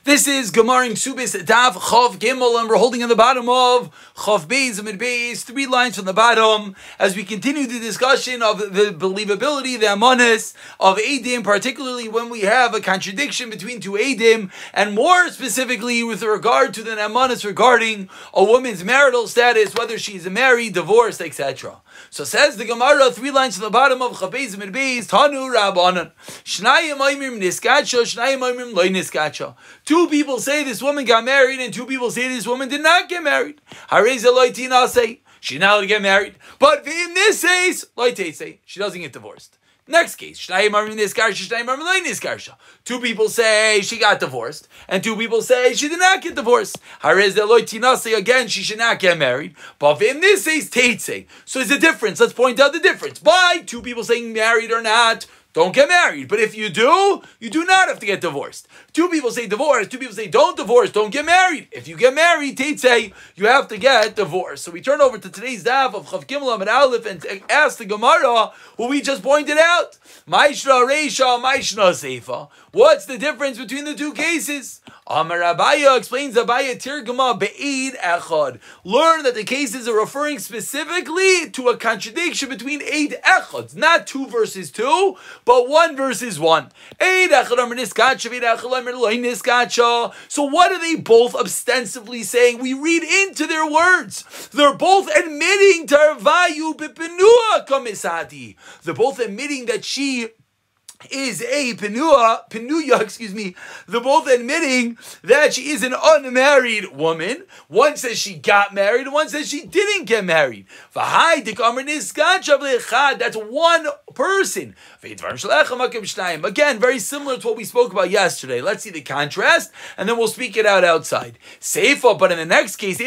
This is Gemara in Kesubos Daf Chav Gimel, and we're holding on the bottom of Chav Beis Amid Beis, 3 lines from the bottom, as we continue the discussion of the believability, the amonis of Eidim, particularly when we have a contradiction between two Eidim, and more specifically with regard to the amonis regarding a woman's marital status, whether she's married, divorced, etc. So says the Gemara, 3 lines from the bottom of Chav Beis Amid Beis, Tanu Rabbanan, Shnayim Oimrim Niskacha, Shnayim Oimrim Lo Niskacha. Two people say this woman got married, and two people say this woman did not get married. Say she's not allowed to get married. But in this case, say she doesn't get divorced. Next case, two people say she got divorced, and two people say she did not get divorced. Again, she should not get married. But in this case, so it's a difference. Let's point out the difference. Why? Two people saying married or not, don't get married. But if you do not have to get divorced. Two people say divorce, two people say don't divorce, don't get married. If you get married, say you have to get divorced. So we turn over to today's daf of Chav Gimel Amid Aleph and ask the Gemara what we just pointed out. Maishra Reisha, Maishra Seifa. What's the difference between the two cases? Amar Abaya explains Abaya Tirgama Be'id Echad. Learn that the cases are referring specifically to a contradiction between Eid Echad, not 2 versus 2, but 1 versus 1. Eid Echad Amar Niskacha, Eid Echad Amar Lo Niskacha. So what are they both ostensibly saying? We read into their words. They're both admitting Tarvayu Bipinua Komisati. They're both admitting that she is a Penuya, they're both admitting that she is an unmarried woman. One says she got married, and one says she didn't get married. That's one person. Again, very similar to what we spoke about yesterday. Let's see the contrast, and then we'll speak it out outside. Seifa, but in the next case,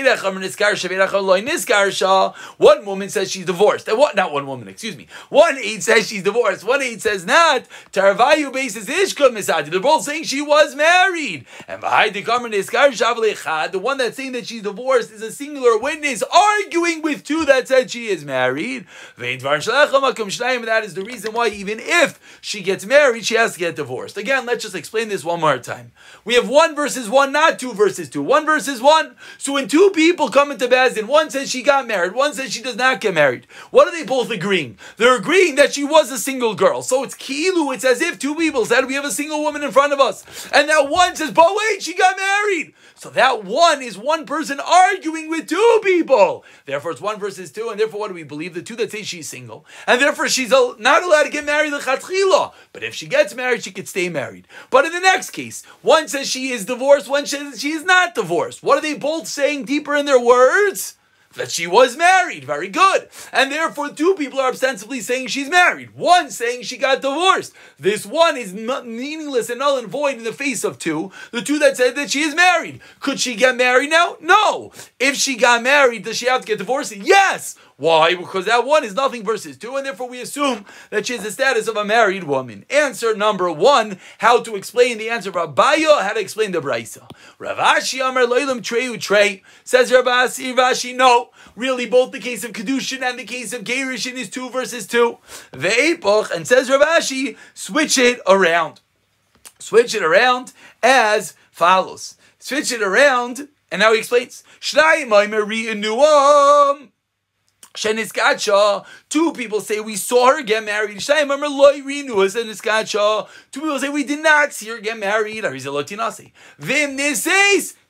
one woman says she's divorced. Not one woman, excuse me. One aid says she's divorced, one aid says not. Tarvayu basis ishka misadi. They're both saying she was married. And the one that's saying that she's divorced is a singular witness arguing with two that said she is married. And that is the reason why even if she gets married, she has to get divorced. Again, let's just explain this one more time. We have 1 versus 1, not 2 versus 2. 1 versus 1. So when two people come into Bezdin, one says she got married, one says she does not get married. What are they both agreeing? They're agreeing that she was a single girl. So it's kilu, it's as if two people said we have a single woman in front of us. And that one says, but wait, she got married. So that one is one person arguing with two people. Therefore, it's 1 versus 2. And therefore, what do we believe? The two that say she's single. And therefore, she's not allowed to get married l'chatchila. But if she gets married, she could stay married. But in the next case, one says she is divorced, one says she is not divorced. What are they both saying deeper in their words? That she was married. Very good. And therefore, two people are ostensibly saying she's married. One saying she got divorced. This one is meaningless and null and void in the face of two. The two that said that she is married. Could she get married now? No. If she got married, does she have to get divorced? Yes. Why? Because that one is nothing versus 2, and therefore we assume that she has the status of a married woman. Answer number 1, how to explain the answer of Abaya, how to explain the Braisa. Rav Ashi Amar Loilam Treu Trey, says Rav Ashi, no, really both the case of Kedushin and the case of Gerishin is 2 versus 2. Ve'epoch, and says Rav Ashi, switch it around. Switch it around as follows. Switch it around, and now he explains. Shnai Maimer Ri'enuam. Two people say we saw her get married. Two people say we did not see her get married.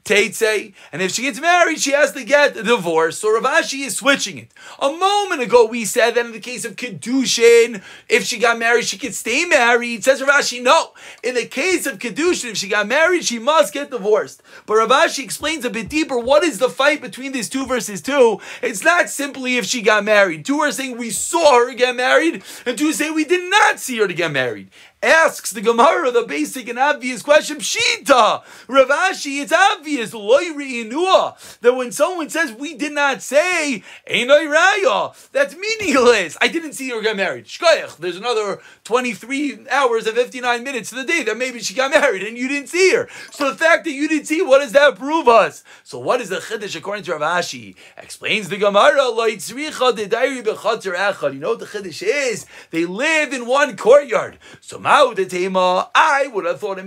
And if she gets married, she has to get a divorce. So Rav Ashi is switching it. A moment ago, we said that in the case of Kedushin, if she got married, she could stay married. Says Rav Ashi, no. In the case of Kedushin, if she got married, she must get divorced. But Rav Ashi explains a bit deeper, what is the fight between these 2 versus 2? It's not simply if she got married. 2 are saying we saw her get married, and 2 say we did not see her to get married. Asks the Gemara the basic and obvious question, Pshita, Rav Ashi, it's obvious, that when someone says we did not say, Einoi Raya, that's meaningless. I didn't see her get married. Shkoyach, there's another 23 hours and 59 minutes to the day that maybe she got married and you didn't see her. So the fact that you didn't see, what does that prove us? So what is the Chiddush according to Rav Ashi? Explains the Gemara, you know what the Chiddush is? They live in one courtyard. So I would have thought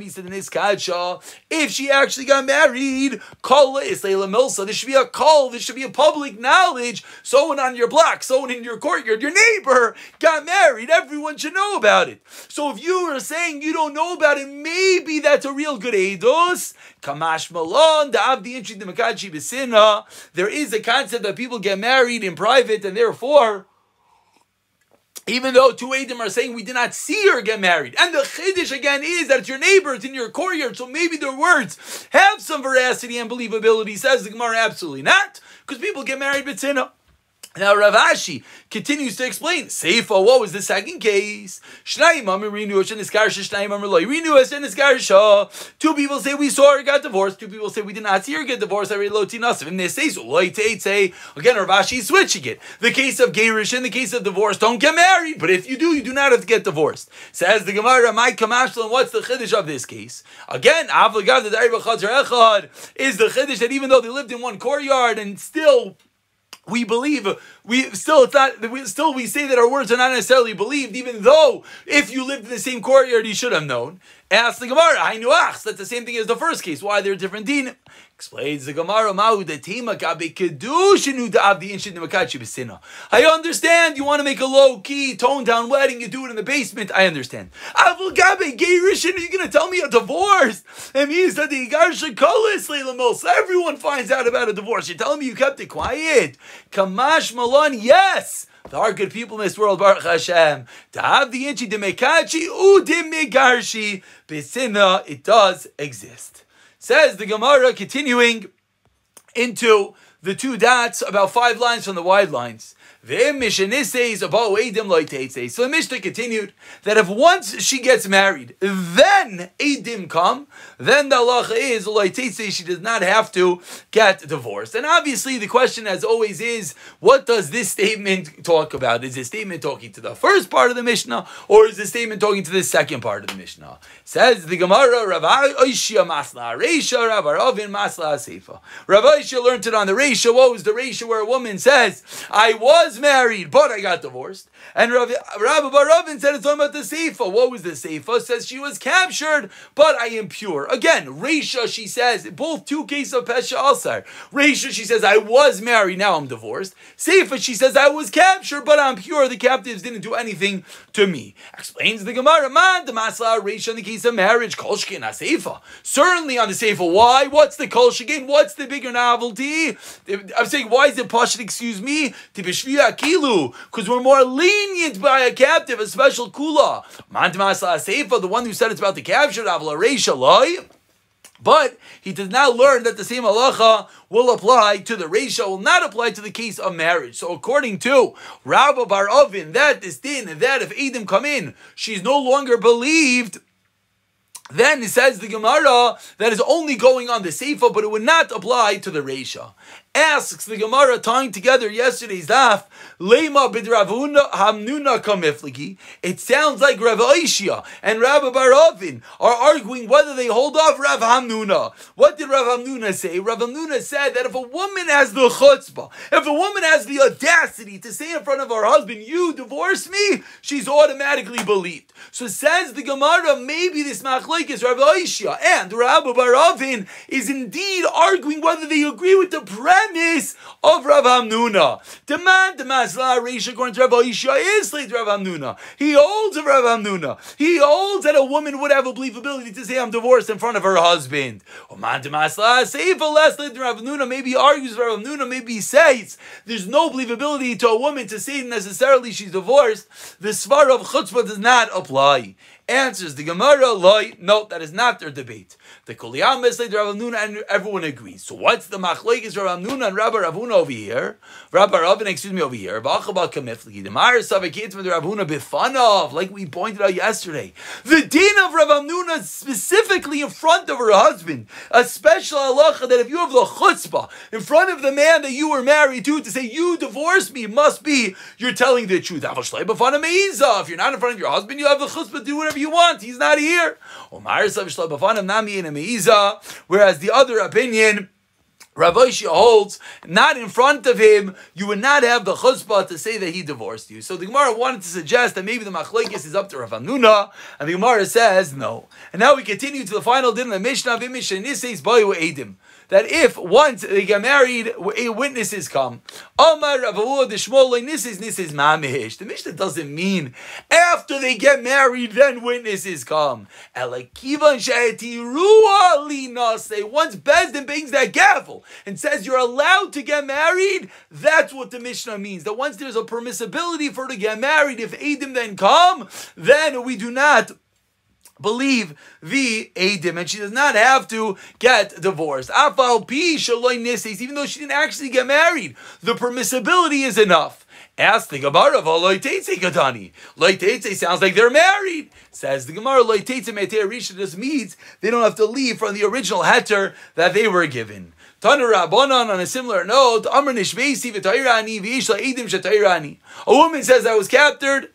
if she actually got married, this should be a call, this should be a public knowledge. Someone on your block, someone in your courtyard, your neighbor got married. Everyone should know about it. So if you are saying you don't know about it, maybe that's a real good eidos. Kamash malon da'avdi inchi demakachi b'sina. There is a concept that people get married in private, and therefore, even though two Eidim are saying we did not see her get married. And the Chiddush again is that it's your neighbor, it's in your courtyard, so maybe their words have some veracity and believability. Says the Gemara, absolutely not, because people get married b'tzina. Now Rav Ashi continues to explain. Seifa, what was the second case? Two people say we saw her got divorced. Two people say we did not see her get divorced. Again, Rav Ashi is switching it. The case of Gerish and the case of divorce, don't get married. But if you do, you do not have to get divorced. Says the Gemara, what's the Chiddush of this case? Again, is the Chiddush that even though they lived in one courtyard and still we believe, we say that our words are not necessarily believed, even though if you lived in the same courtyard, you should have known. Ask the Gemara, that's the same thing as the first case. Why they're different din? Explains the Gemara, I understand you want to make a low-key, toned-down wedding, you do it in the basement, I understand. You're going to tell me a divorce? It means that everyone finds out about a divorce. You're telling me you kept it quiet? Kamash Malon, yes! There are good people in this world, Baruch Hashem. To have the inchi demekachi udimegarshi besina, it does exist. Says the Gemara, continuing into the two dots, about 5 lines from the wide lines. So the Mishnah continued that if once she gets married, then Eidim come, then the halacha is she does not have to get divorced. And obviously the question as always is, what does this statement talk about? Is this statement talking to the first part of the Mishnah, or is this statement talking to the second part of the Mishnah? Says the Gemara, Rav Oishia masla Reisha, Rav Aravin masla Seifa. Rav Oishia learned it on the Reisha. What was the Reisha where a woman says, I was married, but I got divorced? And Rabbi Baravin said it's talking about the Seifa. What was the Seifa? Says she was captured, but I am pure. Again, Reisha, she says, both two cases of Pesha Asar. Reisha, she says, I was married, now I'm divorced. Seifa, she says, I was captured, but I'm pure. The captives didn't do anything to me. Explains the Gemara, man, the Masla Reisha in the case of marriage, Kolshkin Seifa. Certainly on the Seifa. Why? What's the Kolshkin? What's the bigger novelty? I'm saying, why is it Pashit, excuse me? Because we're more lenient by a captive, a special kula. The one who said it's about the capture, but he does not learn that the same halacha will apply to the Reisha, will not apply to the case of marriage. So according to Rabbi Bar Ovin, that is din, that if Eidim come in, she's no longer believed, then it says the Gemara that is only going on the Seifa, but it would not apply to the Reisha. Asks the Gemara, tying together yesterday's daf, Lema bid Ravuna Hamnuna kamifliki. It sounds like Rav Oishia and Rabbi Baravin are arguing whether they hold off Rav Hamnuna. What did Rav Hamnuna say? Rav Hamnuna said that if a woman has the chutzpah, if a woman has the audacity to say in front of her husband, you divorce me, she's automatically believed. So says the Gemara, maybe this machlokes Rav Oishia and Rabbi Baravin is indeed arguing whether they agree with the premise of Rav Hamnuna. Demand the Masla Reisha according to Rav Oishia is like Rav Hamnuna. He holds of Rav Hamnuna. He holds that a woman would have a believability to say I'm divorced in front of her husband. Oman the Masla Seifa less like Rav Hamnuna. Maybe he argues with Rav Hamnuna. Maybe he says there's no believability to a woman to say necessarily she's divorced. The svar of chutzpah does not apply. Answers the Gemara, no, that is not their debate. The Kuliyam is like Rav Hamnuna, and everyone agrees. So what's the machlokes Rav Hamnuna and Rabbi Ravuna over here? Rabbi Ravuna, over here. The Mar Savakit from the Rav Hamnuna bifanov, like we pointed out yesterday. The din of Rav Hamnuna specifically in front of her husband, a special halacha that if you have the chutzpah in front of the man that you were married to say you divorced me, must be you're telling the truth. If you're not in front of your husband, you have the chutzpah to do whatever you want. He's not here. Whereas the other opinion Rav Oshi holds, not in front of him, you would not have the chutzpah to say that he divorced you. So the Gemara wanted to suggest that maybe the machlokes is up to Rav Hamnuna, and the Gemara says no. And now we continue to the final din of the Mishnah, that if once they get married, witnesses come. The Mishnah doesn't mean after they get married, then witnesses come. Once Bezdin bangs that gavel and says you're allowed to get married, that's what the Mishnah means. That once there's a permissibility for her to get married, if Eidim then come, then we do not believe the Eidim, and she does not have to get divorced. Even though she didn't actually get married, the permissibility is enough. Ask the Gemara, Loiteitze sounds like they're married. Says the Gemara, Loiteitze Meter Risha just means they don't have to leave from the original heter that they were given. Tanu Rabbanan, on a similar note, a woman says, I was captured,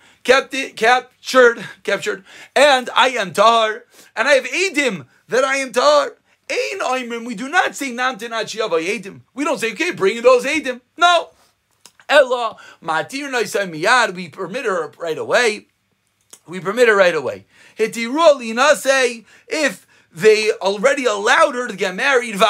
and I am tahar, and I have Eidim that I am tahar. Ein Oimrim, we do not say Namtin Achiyav Eidim. We don't say, okay, bring those Eidim. No. Ella, Matir Noisai Miyad, we permit her right away. Hitiru Linase, if they already allowed her to get married, and they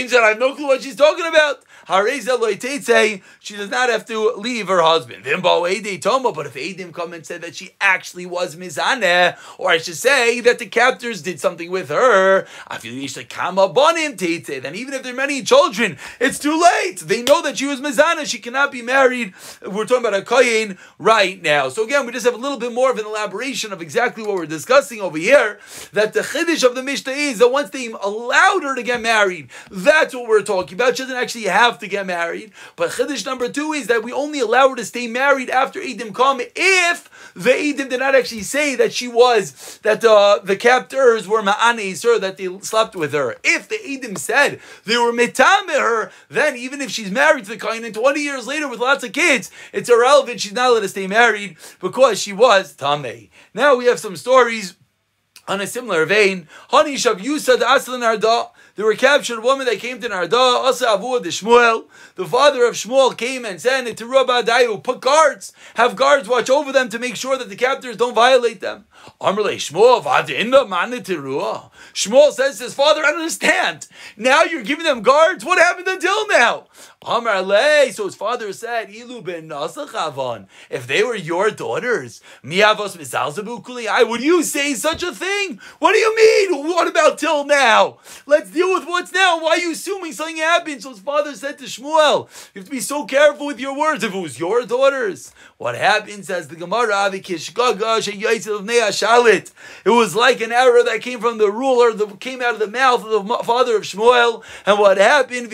said, I have no clue what she's talking about. She does not have to leave her husband. But if Eidim come and said that she actually was Mizaneh, or I should say that the captors did something with her, then even if there are many children, it's too late. They know that she was Mizaneh. She cannot be married. We're talking about a Kohen right now. So again, we just have a little bit more of an elaboration of exactly what we're discussing over here, that the Chiddush of the Mishnah is that once they allowed her to get married, that's what we're talking about. She doesn't actually have to get married. But Chiddush number 2 is that we only allow her to stay married after Eidim come if the Eidim did not actually say that she was, that the captors were Ma'anei her, that they slept with her. If the Eidim said they were Metameh her, then even if she's married to the Kohen and 20 years later with lots of kids, it's irrelevant. She's not allowed to stay married because she was Tameh. Now we have some stories on a similar vein. Hani Shav Yusad Aslan Arda. There were captured women that came to Narda. Asa Avu de Shmuel. The father of Shmuel came and said to Rabadayu, put guards, have guards watch over them to make sure that the captors don't violate them. Amrle Shmuel Vadinda Manitiruah. Shmuel says to his father, I don't understand. Now you're giving them guards? What happened until now? Amrle, so his father said, Ilu ben Nasachavon. If they were your daughters, Miavos Misalzabu Kuliyai, would you say such a thing? What do you mean? What about till now? Let's deal with what's now. Why are you assuming something happened? So his father said to Shmuel, you have to be so careful with your words. If it was your daughters, what happened, says the Gemara, it was like an arrow that came from the ruler, that came out of the mouth of the father of Shmuel. And what happened?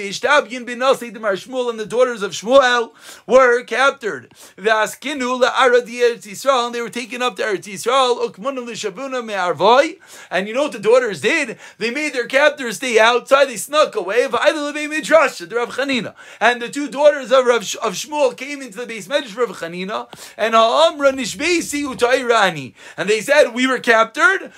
Shmuel and the daughters of Shmuel were captured. And they were taken up to Eretz Yisrael. And you know what the daughters did? They made their captors stay outside. They snuck away. And the two daughters of Shmuel came into the base medrash of Rav Chanina, and they said, we were captured,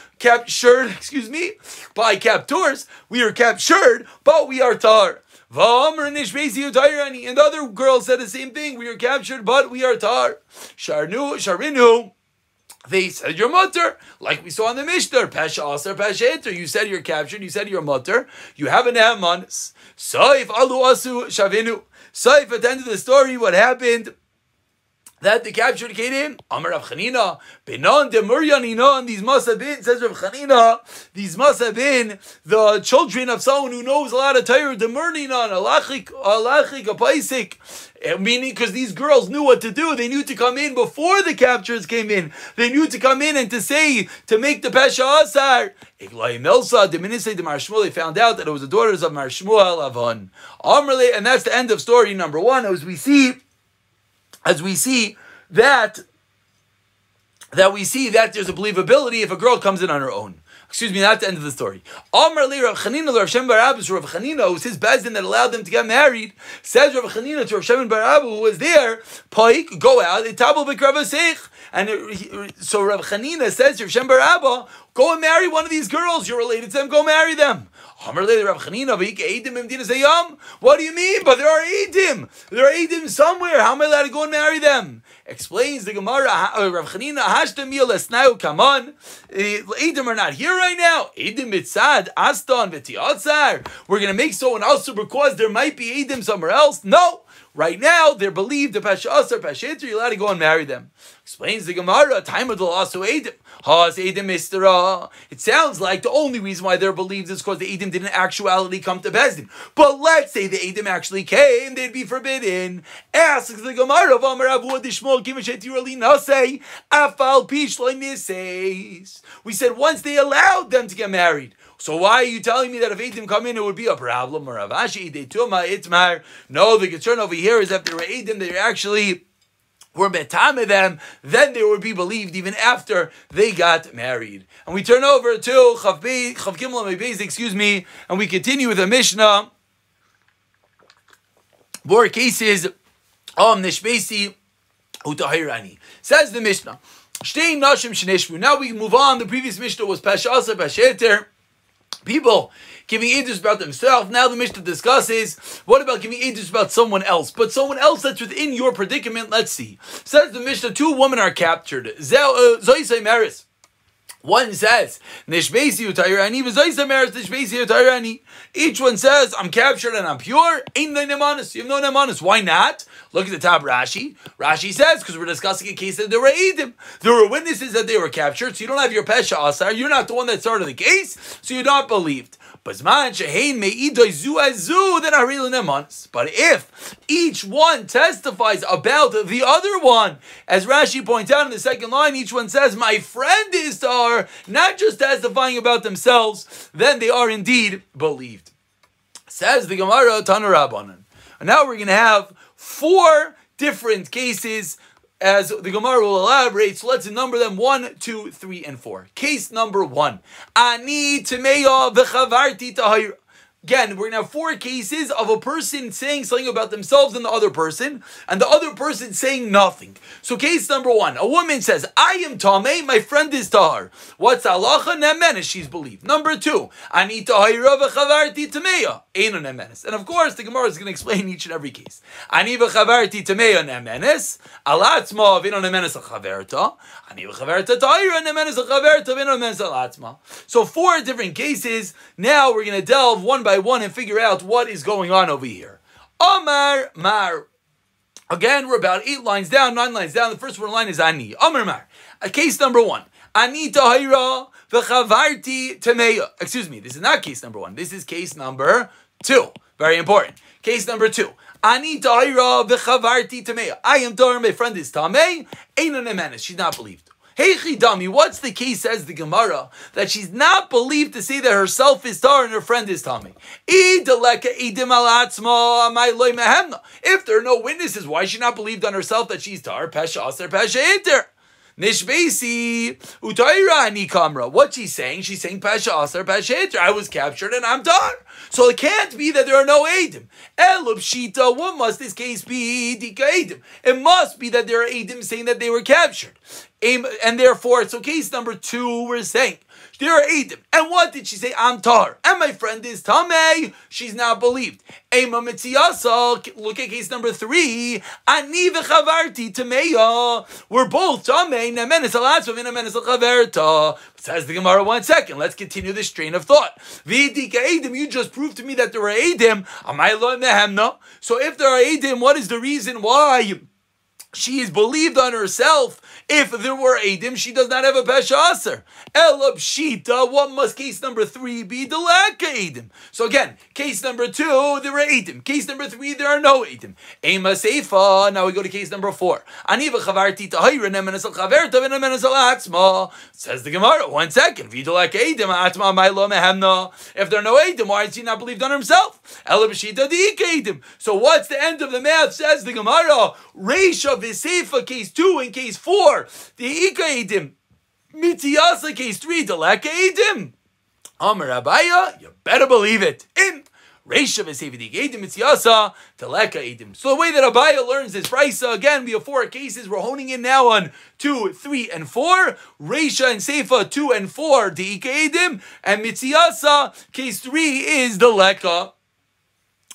by captors. We were captured, but we are tar. And the other girls said the same thing. We are captured, but we are tar. Sharinu. They said your mutter, like we saw in the Mishnah. Pasha Asar, Pasha Eter. You said you're captured. You said you're mutter. You have an Amanis. Saif Alu Asu Shavinu. Saif, at the end of the story, what happened? That the captured came in. Amar Rav Chanina, Benon de Muryanina, these must have been, says Rav Chanina, these must have been the children of someone who knows a lot of Torah, de Murninan, alachik, a paisik. Meaning, because these girls knew what to do. They knew to come in before the captures came in. They knew to come in and to say, to make the Pesha Asar. They found out that it was the daughters of Mar Shmuel Avon. And that's the end of story number 1. As we see that there's a believability if a girl comes in on her own. Excuse me, not the end of the story. Amar li Rav Chanina Rav Shem bar Abba, Rav Chanina, who was his bezdin that allowed them to get married, says Rav Chanina to Rav Shem bar Abba, who was there, Paik, go out, itabel b'kravaseich. And so Rav Chanina says to Rav Shem bar Abba, go and marry one of these girls, you're related to them, go marry them. Amar li Rav Chanina, what do you mean? But there are Eidim. There are Eidim somewhere. How am I allowed to go and marry them? Explains the Gemara, Rav Chanina, Hashtamil Esnau, come on. Eidim are not here right now. Eidim mitzad, Aston, V'tiatzar. We're going to make so an also because there might be Eidim somewhere else. No. Right now, they're believed the Pasha Asar, Pasha Eter, you're allowed to go and marry them. Explains the Gemara, time of the loss of Eidim. Has Eidim Mistara. It sounds like the only reason why they're believed is because the Eidim didn't actuality come to Bezdin. But let's say the Eidim actually came, they'd be forbidden. Asks the Gemara of Amar Avu Adishmol Kimishet Yurali Nasei Afal Pish Niseis. We said once they allowed them to get married. So why are you telling me that if Eidim come in, it would be a problem? Or Avashi, Tuma, Itmar. No, the concern over here is that there were Eidim, they actually were betame them, then they would be believed even after they got married. And we turn over to Chav Gimel Beis, excuse me, and we continue with the Mishnah. More cases, Nishbesi Utahirani. Says the Mishnah, Shtei Nashim Shneshvu. Now we move on. The previous Mishnah was Pasha Asar, Pasha Eter. People giving edus about themselves. Now the Mishnah discusses, what about giving edus about someone else? But someone else that's within your predicament, let's see. Says the Mishnah, two women are captured. Zoisei Meris. One says, Nishbesi Utayirani, Zoisei Meris, Nishbesi Utayirani. Each one says, I'm captured and I'm pure. Ain't no nemanis. You have no nemanis. Why not? Look at the top Rashi. Rashi says, because we're discussing a case that there were Eidim. There were witnesses that they were captured, so you don't have your Pesha Asar. You're not the one that started the case, so you're not believed. But if each one testifies about the other one, as Rashi points out in the second line, each one says, my friend is Tar, not just testifying about themselves, then they are indeed believed. Says the Gemara, Tana Rabbanan. And now we're going to have 4 different cases as the Gemara will elaborate. So let's number them 1, 2, 3, and 4. Case number 1. Ani Timeya v'chavarti tahira. Again, we're going to have 4 cases of a person saying something about themselves and the other person saying nothing. So case number 1, a woman says, I am Tameh, my friend is Tahar. What's halacha? Nemenes, she's believed. Number 2, Ani Tahira v'chavarti Tameya. Eino nemenes. And of course, the Gemara is going to explain each and every case. Ani v'chavarti Tameya nemenes. Alatzma v'ino nemenes al-chaverta. Ani v'chaverta Tahira nemenes al-chaverta v'ino nemenes al-atzma. So 4 different cases. Now we're going to delve one by one and figure out what is going on over here. Amar Mar. Again, we're about 8 lines down, 9 lines down. The first line is Ani. Amar Mar. Case number 1. Ani tahira v'chavarti tameya. Excuse me, this is not case number 1. This is case number 2. Very important. Case number 2. Ani tahira v'chavarti tameya. I am tahir, my friend is tamei. Eino nemenes. She's not believed. Hey Chidami, what's the case, says the Gemara, that she's not believed to say that herself is tar and her friend is tamei? If there are no witnesses, why is she not believed on herself that she's tar? Pesha aser, pesha eter. Nishbesi utayra ani kamra. What she's saying pesha aser, pesha eter. I was captured and I'm tar. So it can't be that there are no Eidim. Elub Shita, what must this case be? Dika Eidim. It must be that there are Eidim saying that they were captured. And therefore, so case number 2, we're saying, there are Eidim. And what did she say? I'm Tar. And my friend is Tamei. She's not believed. Ema Mitziyasa, look at case number 3. Ani v'chavarti Tameya. We're both Tamei. Nemenes alatzva v'nemenes al-chaverta. Says the Gemara, 1 second. Let's continue this train of thought. V'dika Eidim, you just proved to me that there are Eidim. Amai lo mehemna. So if there are Eidim, what is the reason why she is believed on herself? If there were Eidim, she does not have a Pesha Aser. Elab Shita, what must case number 3 be? The lack of Eidim. So again, case number 2, there are Eidim. Case number 3, there are no Eidim. Ema Seifa, now we go to case number 4. Aniva Chavarti Tahira Nemenes al Chaverta Venemenes al Atzma. Says the Gemara, 1 second. Vidalak Eidim, Atma Mailo Mehemna. If there are no Eidim, why is he not believed on himself? Elab Shita Diik Eidim. So what's the end of the math? Says the Gemara, Reisha Viseifa, case 2 and case 4. The Ika Eidim. Mitziyasa, case 3. The lack of Eidim. Amar Abaya, you better believe it. In Reisha v'seividik edim mitziyasa teleka edim. So the way that Abaya learns this brisa, again, we have 4 cases. We're honing in now on 2, 3, and 4. Reisha and Seifa 2 and 4 deika edim, and mitziyasa case 3 is the leka.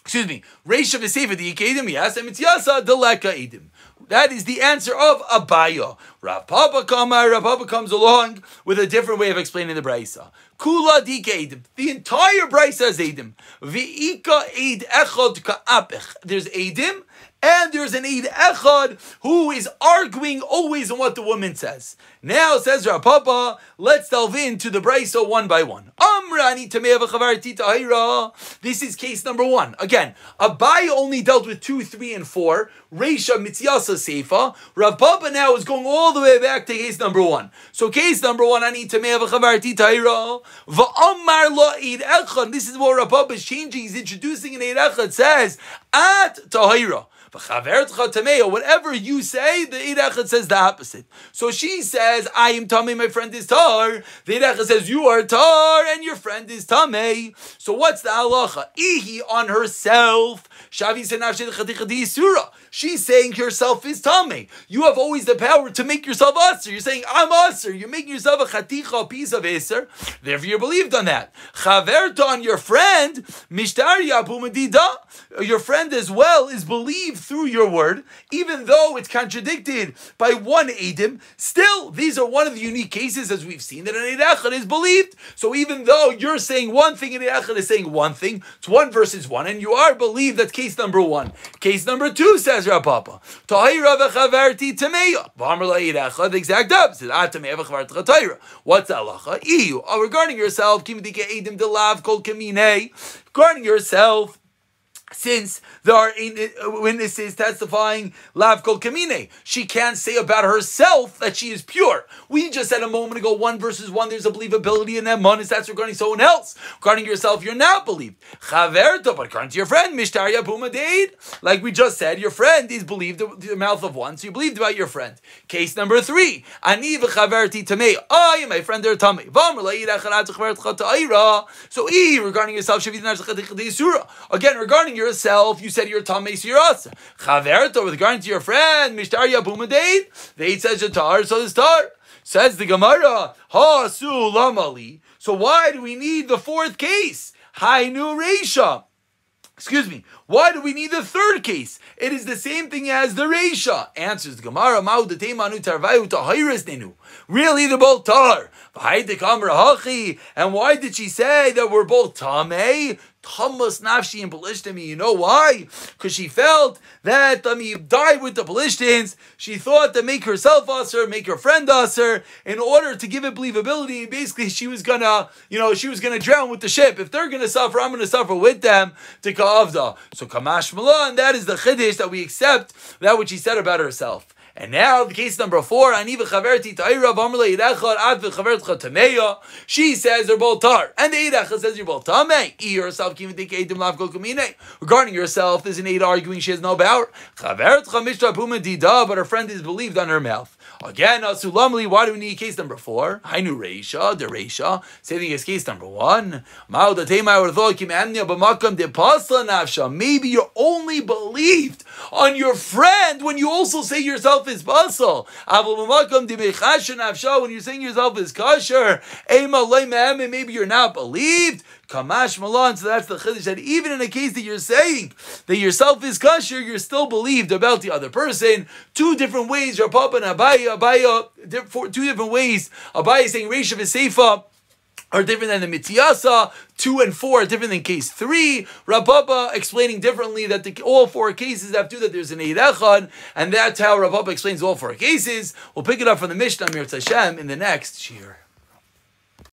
Excuse me. Reisha v'seifa deika edim, yes, and mitziyasa deleka edim. That is the answer of Abaya. Rav Papa comes along with a different way of explaining the brisa. Kula dika edim. The entire brisa is edim. V'ika eid echad ka'apech. There's edim, and there's an eid echad who is arguing always on what the woman says. Now, says Rav Papa, let's delve into the brisa one by one. Amrani tamei v'chavarti tahira. This is case number 1. Again, Abaya only dealt with 2, 3, and 4. Reisha, Mitziyasa, Seifa. Rav Papa now is going all the way back to case number 1. So case number 1, Ani tamei v'chavarti tahira. V'amar lo eid echad. This is what Rav Papa is changing. He's introducing an eid echad. Says, at tahira. Whatever you say, the eid echad says the opposite. So she says, I am tamei, my friend is tar. The eid echad says, you are tar, and your friend is tamei. So what's the halacha? Ihi on herself. She's saying herself is tamei. You have always the power to make yourself aser. You're saying, I'm aser. You're making yourself a chaticha, a piece of aser. Therefore, you're believed on that. Chaverta on your friend, mishtari abu medida. Your friend as well is believed through your word, even though it's contradicted by one edim. Still, these are one of the unique cases, as we've seen, that an eid echad is believed. So even though you're saying one thing and an eid echad is saying one thing, it's 1 versus 1, and you are believed. That's case number 1. Case number 2 says Rav Papa, tahira v'chavarti tameya. V'amar la eid echad, the exact opposite. At tameya v'chavarti tahira. What's halacha? Iyu, regarding yourself, kim dike edim delav kol kamine. Regarding yourself, since there are witnesses testifying, lav kol kamine, she can't say about herself that she is pure. We just said a moment ago, 1 versus 1, there's a believability in that manis. That's regarding someone else. Regarding yourself, you're not believed. Chaverta, but according to your friend, mishtarya pumadeid, like we just said, your friend is believed the mouth of one, so you believed about your friend. Case number 3, ani v'chaverti tamei, I and my friend are tamei. So regarding yourself, again, regarding yourself, you said you're tamei, so you're asa. Chaverta, with regarding to your friend, mishtarya pumadeid, the eid says tar, so it's tar. Says the Gemara, ha su lamali. So why do we need the 4th case? Hainu reisha. Excuse me. Why do we need the 3rd case? It is the same thing as the reisha. Answers the Gemara, ma'u deteimanu tarvayu tahiris nenu. Really, they're both tar. And why did she say that we're both tamei? Tamas nafshi and Palestine. You know why? Because she felt that died with the Palestinians. She thought to make herself aser, make her friend aser, in order to give it believability. Basically, she was gonna drown with the ship. If they're gonna suffer, I'm gonna suffer with them. To ka'avda. So kamash mala, and that is the chiddush that we accept that which she said about herself. And now the case number 4, ani v'chaverti ta'ira v'amr le'id echad ad v'chavertcha tameya. She says they're both tar, and the eid echad says you're both tamei. Yourself kividik eidim lav kol kamine. Regarding yourself, there's an eid arguing she has no power. Chavertcha mishta puma dida, but her friend is believed on her mouth. Again, sulamli. Why do we need case number 4? Hainu reisha, the reisha. Same thing as case number 1. Ma'u datema ortho kim amnia b'makam de pasla nafsha. Maybe you're only believed on your friend when you also say yourself is basal. When you're saying yourself is kosher, maybe you're not believed. Kamash malan. So that's the chiddush, that even in a case that you're saying that yourself is kosher, you're still believed about the other person. 2 different ways. Your papa and Abaya, 2 different ways. Abaya is saying Reisha v'Seifa are different than the Mitziyasa. 2 and 4 are different than case 3. Rababa explaining differently that all 4 cases have to that there's an eid echad, and that's how Rababa explains all 4 cases. We'll pick it up from the Mishnah Mir Hashem in the next shir.